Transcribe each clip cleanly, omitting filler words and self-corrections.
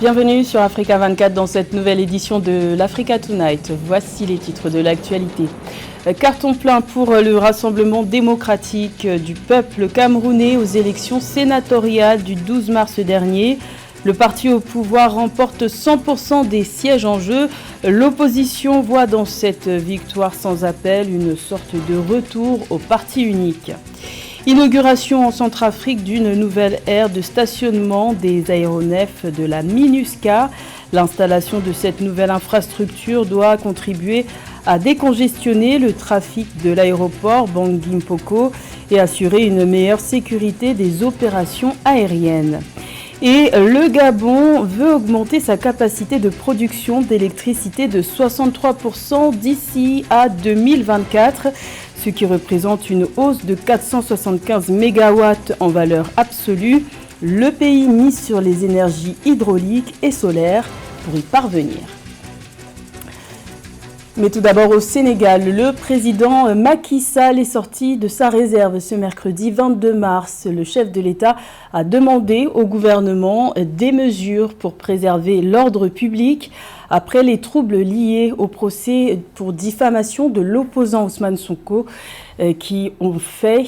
Bienvenue sur Africa 24 dans cette nouvelle édition de l'Africa Tonight. Voici les titres de l'actualité. Carton plein pour le Rassemblement démocratique du peuple camerounais aux élections sénatoriales du 12 mars dernier. Le parti au pouvoir remporte 100% des sièges en jeu. L'opposition voit dans cette victoire sans appel une sorte de retour au parti unique. Inauguration en Centrafrique d'une nouvelle aire de stationnement des aéronefs de la MINUSCA. L'installation de cette nouvelle infrastructure doit contribuer à décongestionner le trafic de l'aéroport Bangui Mpoko et assurer une meilleure sécurité des opérations aériennes. Et le Gabon veut augmenter sa capacité de production d'électricité de 63% d'ici à 2024, ce qui représente une hausse de 475 MW en valeur absolue. Le pays mise sur les énergies hydrauliques et solaires pour y parvenir. Mais tout d'abord au Sénégal, le président Macky Sall est sorti de sa réserve ce mercredi 22 mars. Le chef de l'État a demandé au gouvernement des mesures pour préserver l'ordre public après les troubles liés au procès pour diffamation de l'opposant Ousmane Sonko qui ont fait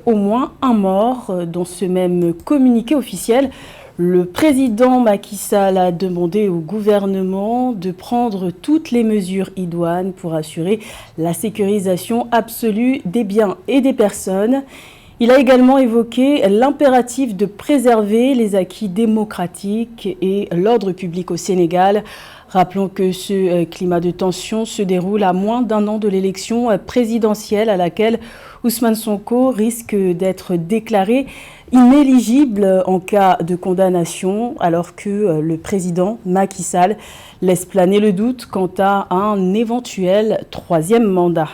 au moins un mort. Dans ce même communiqué officiel, le président Macky Sall a demandé au gouvernement de prendre toutes les mesures idoines pour assurer la sécurisation absolue des biens et des personnes. Il a également évoqué l'impératif de préserver les acquis démocratiques et l'ordre public au Sénégal. Rappelons que ce climat de tension se déroule à moins d'un an de l'élection présidentielle à laquelle Ousmane Sonko risque d'être déclaré inéligible en cas de condamnation, alors que le président Macky Sall laisse planer le doute quant à un éventuel troisième mandat.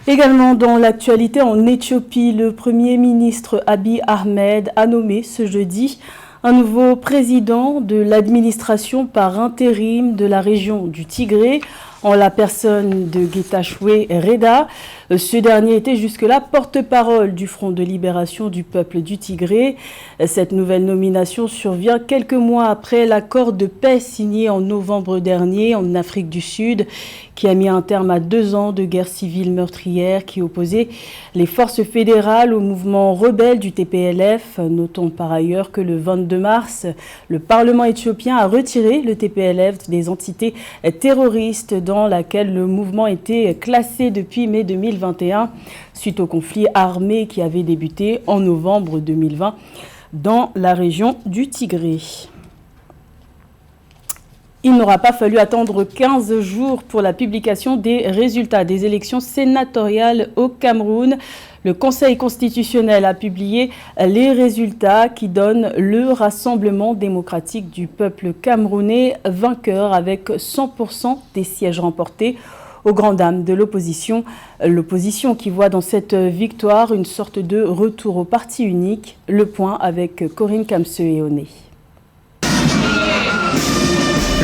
Également dans l'actualité en Éthiopie, le Premier ministre Abiy Ahmed a nommé ce jeudi un nouveau président de l'administration par intérim de la région du Tigré, en la personne de Getachew Reda. Ce dernier était jusque-là porte-parole du Front de libération du peuple du Tigré. Cette nouvelle nomination survient quelques mois après l'accord de paix signé en novembre dernier en Afrique du Sud, qui a mis un terme à 2 ans de guerre civile meurtrière qui opposait les forces fédérales au mouvement rebelle du TPLF. Notons par ailleurs que le 22 mars, le Parlement éthiopien a retiré le TPLF des entités terroristes dans laquelle le mouvement était classé depuis mai 2021 suite au conflit armé qui avait débuté en novembre 2020 dans la région du Tigré. Il n'aura pas fallu attendre 15 jours pour la publication des résultats des élections sénatoriales au Cameroun. Le Conseil constitutionnel a publié les résultats qui donnent le Rassemblement démocratique du peuple camerounais vainqueur avec 100% des sièges remportés aux grandes dames de l'opposition. L'opposition qui voit dans cette victoire une sorte de retour au parti unique. Le point avec Corinne Kamse-Eoné.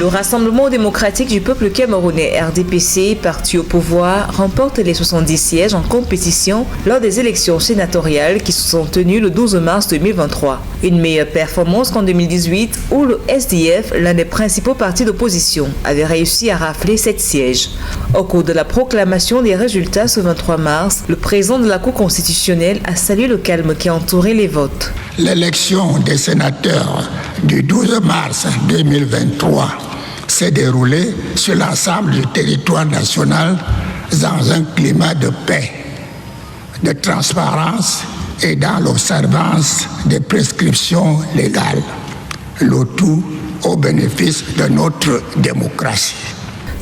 Le Rassemblement démocratique du peuple camerounais, RDPC, parti au pouvoir, remporte les 70 sièges en compétition lors des élections sénatoriales qui se sont tenues le 12 mars 2023. Une meilleure performance qu'en 2018 où le SDF, l'un des principaux partis d'opposition, avait réussi à rafler 7 sièges. Au cours de la proclamation des résultats ce 23 mars, le président de la Cour constitutionnelle a salué le calme qui a entouré les votes. L'élection des sénateurs du 12 mars 2023 s'est déroulée sur l'ensemble du territoire national dans un climat de paix, de transparence et dans l'observance des prescriptions légales, le tout au bénéfice de notre démocratie.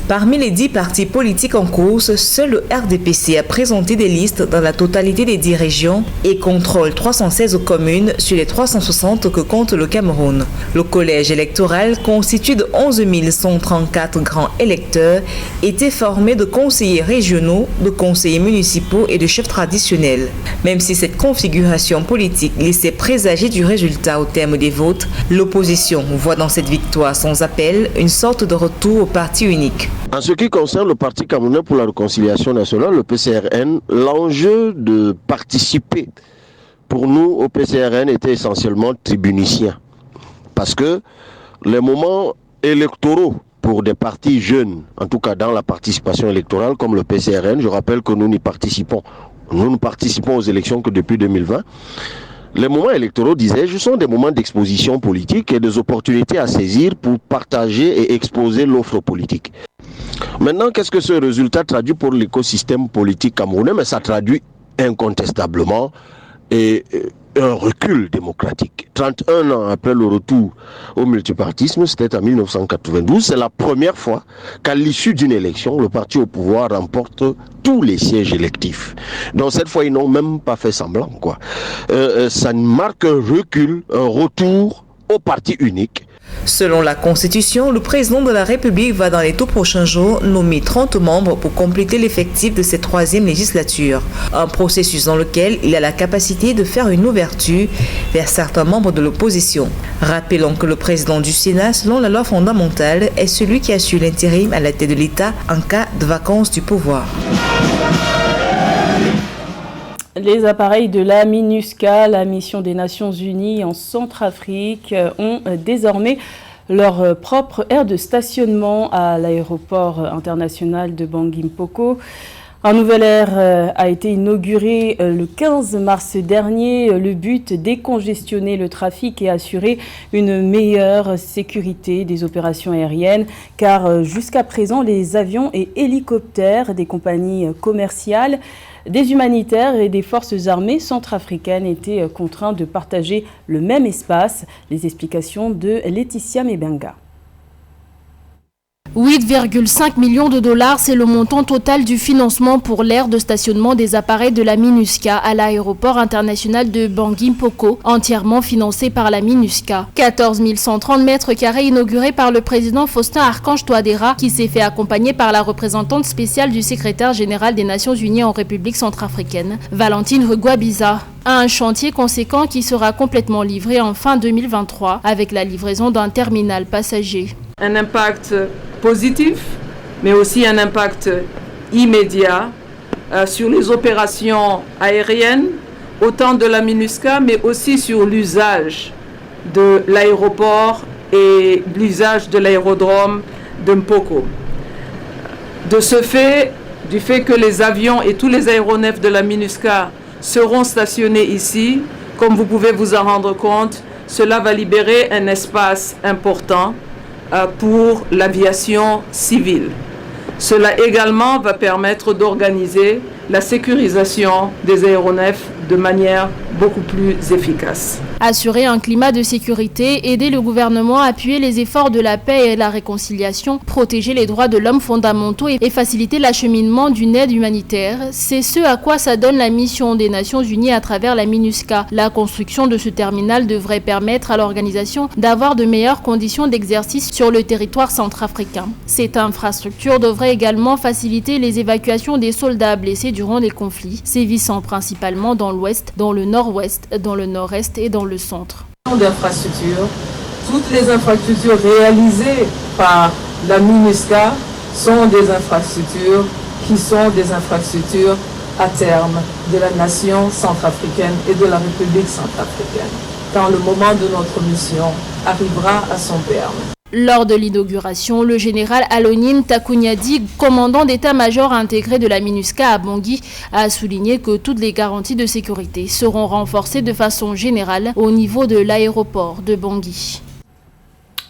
Parmi les 10 partis politiques en course, seul le RDPC a présenté des listes dans la totalité des 10 régions et contrôle 316 communes sur les 360 que compte le Cameroun. Le collège électoral, constitué de 11 134 grands électeurs, était formé de conseillers régionaux, de conseillers municipaux et de chefs traditionnels. Même si cette configuration politique laissait présager du résultat au terme des votes, l'opposition voit dans cette victoire sans appel une sorte de retour au parti unique. En ce qui concerne le Parti camerounais pour la réconciliation nationale, le PCRN, l'enjeu de participer pour nous au PCRN était essentiellement tribunicien. Parce que les moments électoraux pour des partis jeunes, en tout cas dans la participation électorale, comme le PCRN, je rappelle que nous ne participons aux élections que depuis 2020. Les moments électoraux, disais-je, sont des moments d'exposition politique et des opportunités à saisir pour partager et exposer l'offre politique. Maintenant, qu'est-ce que ce résultat traduit pour l'écosystème politique camerounais? Mais ça traduit incontestablement un recul démocratique. 31 ans après le retour au multipartisme, c'était en 1992, c'est la première fois qu'à l'issue d'une élection, le parti au pouvoir remporte tous les sièges électifs. Donc cette fois, ils n'ont même pas fait semblant, quoi. Ça marque un recul, un retour au parti unique. Selon la Constitution, le président de la République va dans les tout prochains jours nommer 30 membres pour compléter l'effectif de cette 3e législature. Un processus dans lequel il a la capacité de faire une ouverture vers certains membres de l'opposition. Rappelons que le président du Sénat, selon la loi fondamentale, est celui qui assure l'intérim à la tête de l'État en cas de vacance du pouvoir. Les appareils de la MINUSCA, la mission des Nations Unies en Centrafrique, ont désormais leur propre aire de stationnement à l'aéroport international de Bangui-Mpoko. Un nouvel aire a été inauguré le 15 mars dernier. Le but, décongestionner le trafic et assurer une meilleure sécurité des opérations aériennes, car jusqu'à présent, les avions et hélicoptères des compagnies commerciales, des humanitaires et des forces armées centrafricaines étaient contraints de partager le même espace. Les explications de Laetitia Mebenga. 8,5 millions de dollars, c'est le montant total du financement pour l'aire de stationnement des appareils de la MINUSCA à l'aéroport international de Bangui-Mpoko, entièrement financé par la MINUSCA. 14 130 mètres carrés inaugurés par le président Faustin Archange Touadéra, qui s'est fait accompagner par la représentante spéciale du secrétaire général des Nations Unies en République centrafricaine, Valentine Rugwabiza. Un chantier conséquent qui sera complètement livré en fin 2023 avec la livraison d'un terminal passager. Un impact positif, mais aussi un impact immédiat sur les opérations aériennes, autant de la MINUSCA, mais aussi sur l'usage de l'aéroport et l'usage de l'aérodrome de Mpoko. De ce fait, du fait que les avions et tous les aéronefs de la MINUSCA seront stationnés ici, comme vous pouvez vous en rendre compte, cela va libérer un espace important pour l'aviation civile. Cela également va permettre d'organiser la sécurisation des aéronefs de manière beaucoup plus efficace. Assurer un climat de sécurité, aider le gouvernement à appuyer les efforts de la paix et la réconciliation, protéger les droits de l'homme fondamentaux et faciliter l'acheminement d'une aide humanitaire, c'est ce à quoi s'adonne la mission des Nations Unies à travers la MINUSCA. La construction de ce terminal devrait permettre à l'organisation d'avoir de meilleures conditions d'exercice sur le territoire centrafricain. Cette infrastructure devrait également faciliter les évacuations des soldats blessés durant les conflits, sévissant principalement dans l'ouest, dans le nord-ouest, dans le nord-est et dans le centre. D'infrastructures, toutes les infrastructures réalisées par la MINUSCA sont des infrastructures qui sont des infrastructures à terme de la nation centrafricaine et de la République centrafricaine, quand le moment de notre mission arrivera à son terme. Lors de l'inauguration, le général Alonim Takunyadi, commandant d'état-major intégré de la MINUSCA à Bangui, a souligné que toutes les garanties de sécurité seront renforcées de façon générale au niveau de l'aéroport de Bangui.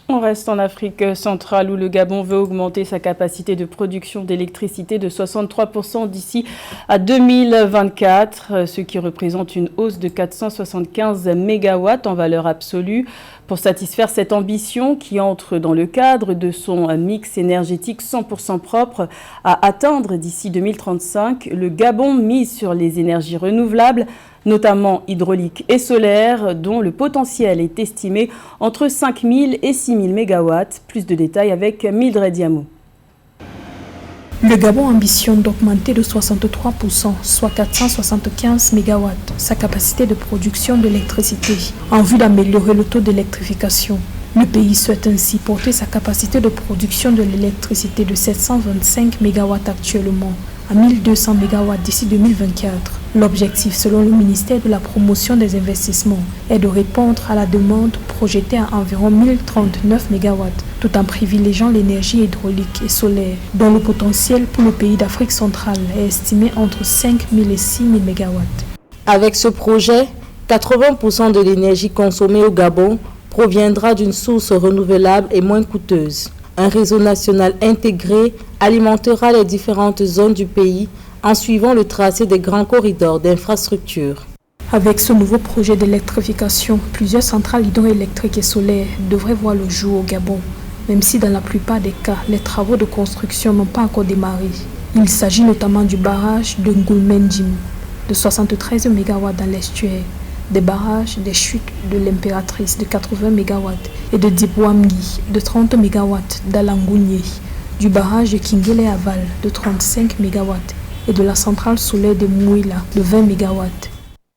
On reste en Afrique centrale où le Gabon veut augmenter sa capacité de production d'électricité de 63% d'ici à 2024, ce qui représente une hausse de 475 MW en valeur absolue. Pour satisfaire cette ambition qui entre dans le cadre de son mix énergétique 100% propre à atteindre d'ici 2035, le Gabon mise sur les énergies renouvelables, notamment hydrauliques et solaires, dont le potentiel est estimé entre 5 000 et 6 000 MW. Plus de détails avec Mildred Diamou. Le Gabon ambitionne d'augmenter de 63%, soit 475 MW, sa capacité de production d'électricité, en vue d'améliorer le taux d'électrification. Le pays souhaite ainsi porter sa capacité de production de l'électricité de 725 MW actuellement à 1200 MW d'ici 2024. L'objectif, selon le ministère de la Promotion des investissements, est de répondre à la demande projetée à environ 1039 MW, tout en privilégiant l'énergie hydraulique et solaire, dont le potentiel pour le pays d'Afrique centrale est estimé entre 5 000 et 6 000 MW. Avec ce projet, 80% de l'énergie consommée au Gabon proviendra d'une source renouvelable et moins coûteuse. Un réseau national intégré alimentera les différentes zones du pays en suivant le tracé des grands corridors d'infrastructures. Avec ce nouveau projet d'électrification, plusieurs centrales hydroélectriques et solaires devraient voir le jour au Gabon, même si dans la plupart des cas, les travaux de construction n'ont pas encore démarré. Il s'agit notamment du barrage de Ngoulmenjim, de 73 MW dans l'estuaire, des barrages des chutes de l'Impératrice de 80 MW et de Dibouamgui de 30 MW d'Alangounié, du barrage de Kingele Aval de 35 MW et de la centrale solaire de Mouila de 20 MW.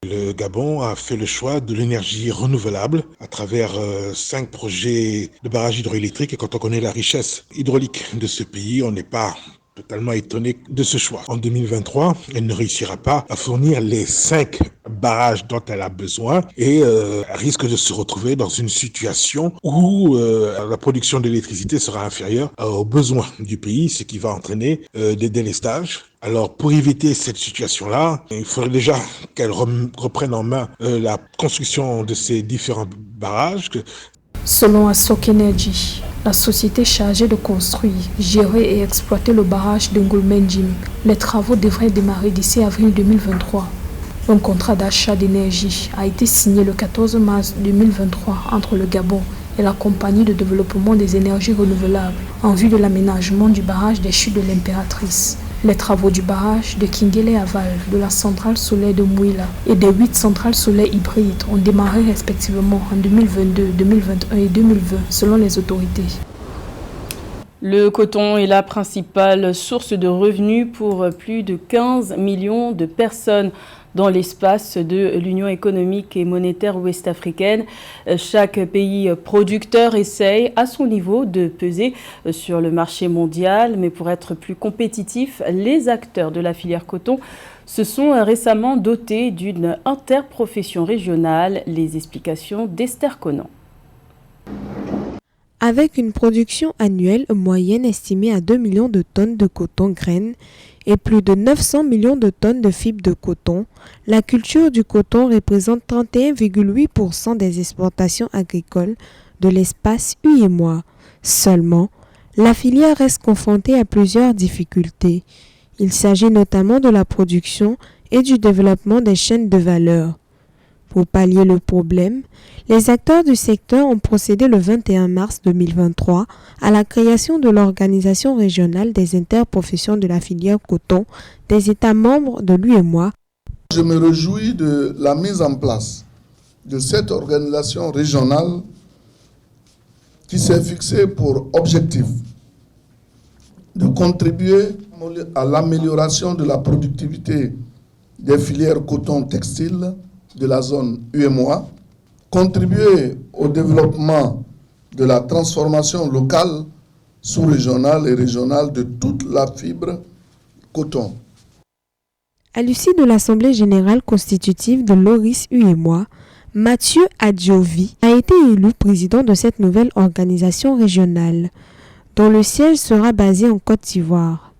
Le Gabon a fait le choix de l'énergie renouvelable à travers 5 projets de barrages hydroélectriques, et quand on connaît la richesse hydraulique de ce pays, on n'est pas totalement étonné de ce choix. En 2023, elle ne réussira pas à fournir les 5 barrages dont elle a besoin et risque de se retrouver dans une situation où la production d'électricité sera inférieure aux besoins du pays, ce qui va entraîner des délestages. Alors, pour éviter cette situation-là, il faudrait déjà qu'elle reprenne en main la construction de ces différents barrages. Selon Asok Energy, la société chargée de construire, gérer et exploiter le barrage de Ngoulmenjim, les travaux devraient démarrer d'ici avril 2023. Un contrat d'achat d'énergie a été signé le 14 mars 2023 entre le Gabon et la compagnie de développement des énergies renouvelables en vue de l'aménagement du barrage des chutes de l'Impératrice. Les travaux du barrage de Kingele Aval, de la centrale solaire de Mouila et des 8 centrales solaires hybrides ont démarré respectivement en 2022, 2021 et 2020 selon les autorités. Le coton est la principale source de revenus pour plus de 15 millions de personnes dans l'espace de l'Union économique et monétaire ouest-africaine. Chaque pays producteur essaye à son niveau de peser sur le marché mondial, mais pour être plus compétitifs, les acteurs de la filière coton se sont récemment dotés d'une interprofession régionale. Les explications d'Esther Conan. Avec une production annuelle moyenne estimée à 2 millions de tonnes de coton graines et plus de 900 millions de tonnes de fibres de coton, la culture du coton représente 31,8% des exportations agricoles de l'espace UEMOA. Seulement, la filière reste confrontée à plusieurs difficultés. Il s'agit notamment de la production et du développement des chaînes de valeur. Pour pallier le problème, les acteurs du secteur ont procédé le 21 mars 2023 à la création de l'Organisation régionale des interprofessions de la filière coton des États membres de l'UEMOA. Je me réjouis de la mise en place de cette organisation régionale qui s'est fixée pour objectif de contribuer à l'amélioration de la productivité des filières coton-textile de la zone UEMOA, contribuer au développement de la transformation locale, sous-régionale et régionale de toute la fibre coton. À l'issue de l'Assemblée générale constitutive de l'ORIS UEMOA, Mathieu Adjovi a été élu président de cette nouvelle organisation régionale, dont le siège sera basé en Côte d'Ivoire.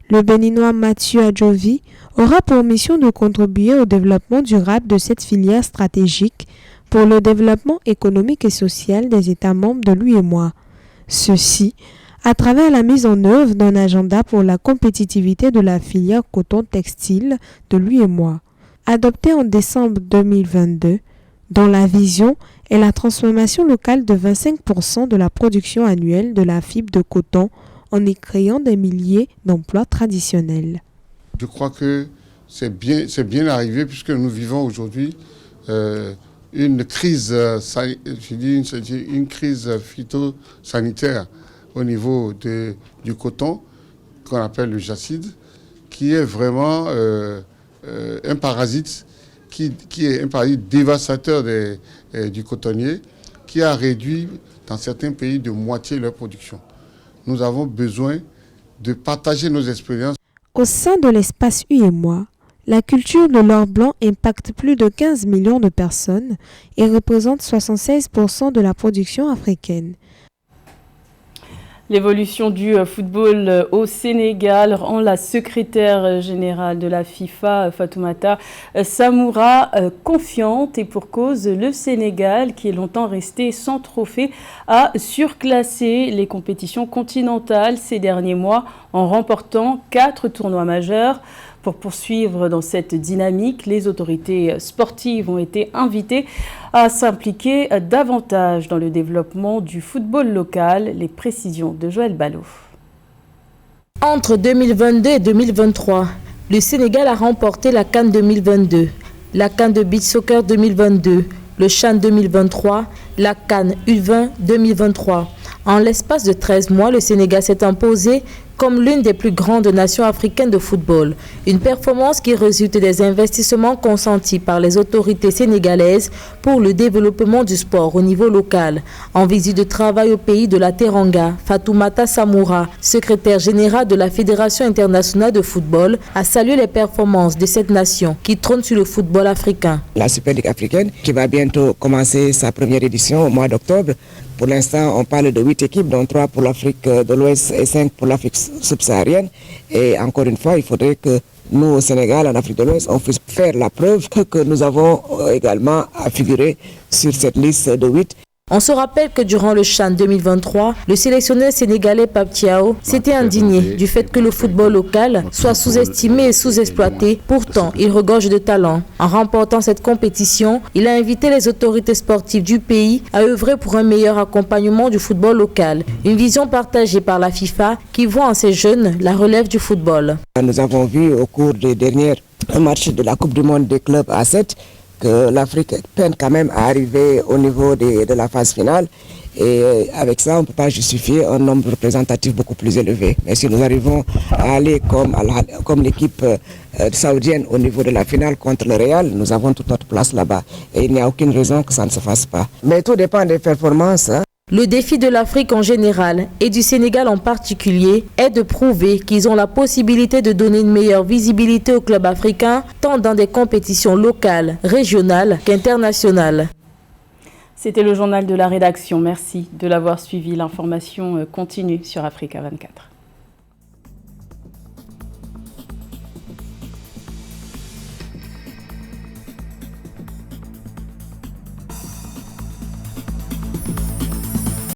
Le Béninois Mathieu Adjovi aura pour mission de contribuer au développement durable de cette filière stratégique pour le développement économique et social des États membres de l'UEMOA. Ceci à travers la mise en œuvre d'un agenda pour la compétitivité de la filière coton-textile de l'UEMOA, adopté en décembre 2022, dont la vision est la transformation locale de 25% de la production annuelle de la fibre de coton en y créant des milliers d'emplois traditionnels. Je crois que c'est bien arrivé puisque nous vivons aujourd'hui une crise, une crise phytosanitaire au niveau du coton qu'on appelle le jacide, qui est vraiment un parasite qui est un parasite dévastateur du cotonnier, qui a réduit dans certains pays de moitié leur production. Nous avons besoin de partager nos expériences. Au sein de l'espace UEMOA, la culture de l'or blanc impacte plus de 15 millions de personnes et représente 76% de la production africaine. L'évolution du football au Sénégal rend la secrétaire générale de la FIFA, Fatoumata Samoura, confiante, et pour cause, le Sénégal, qui est longtemps resté sans trophée, a surclassé les compétitions continentales ces derniers mois en remportant 4 tournois majeurs. Pour poursuivre dans cette dynamique, les autorités sportives ont été invitées à s'impliquer davantage dans le développement du football local. Les précisions de Joël Ballot. Entre 2022 et 2023, le Sénégal a remporté la CAN 2022, la CAN de beach soccer 2022, le CHAN 2023, la CAN U20 2023. En l'espace de 13 mois, le Sénégal s'est imposé comme l'une des plus grandes nations africaines de football. Une performance qui résulte des investissements consentis par les autorités sénégalaises pour le développement du sport au niveau local. En visite de travail au pays de la Teranga, Fatoumata Samoura, secrétaire générale de la Fédération internationale de football, a salué les performances de cette nation qui trône sur le football africain. La Super League africaine qui va bientôt commencer sa première édition au mois d'octobre. Pour l'instant, on parle de 8 équipes, dont 3 pour l'Afrique de l'Ouest et 5 pour l'Afrique subsaharienne. Et encore une fois, il faudrait que nous, au Sénégal, en Afrique de l'Ouest, on puisse faire la preuve que nous avons également à figurer sur cette liste de 8. On se rappelle que durant le CHAN 2023, le sélectionneur sénégalais Pape Thiaw s'était indigné du fait que le football local soit sous-estimé et sous-exploité. Pourtant, il regorge de talent. En remportant cette compétition, il a invité les autorités sportives du pays à œuvrer pour un meilleur accompagnement du football local. Une vision partagée par la FIFA qui voit en ces jeunes la relève du football. Nous avons vu au cours des derniers matchs de la Coupe du Monde des clubs A7 que l'Afrique peine quand même à arriver au niveau de la phase finale. Et avec ça, on ne peut pas justifier un nombre représentatif beaucoup plus élevé. Mais si nous arrivons à aller comme l'équipe saoudienne au niveau de la finale contre le Real, nous avons toute notre place là-bas. Et il n'y a aucune raison que ça ne se fasse pas. Mais tout dépend des performances. Le défi de l'Afrique en général et du Sénégal en particulier est de prouver qu'ils ont la possibilité de donner une meilleure visibilité aux clubs africains, tant dans des compétitions locales, régionales qu'internationales. C'était le journal de la rédaction. Merci de l'avoir suivi. L'information continue sur Africa 24.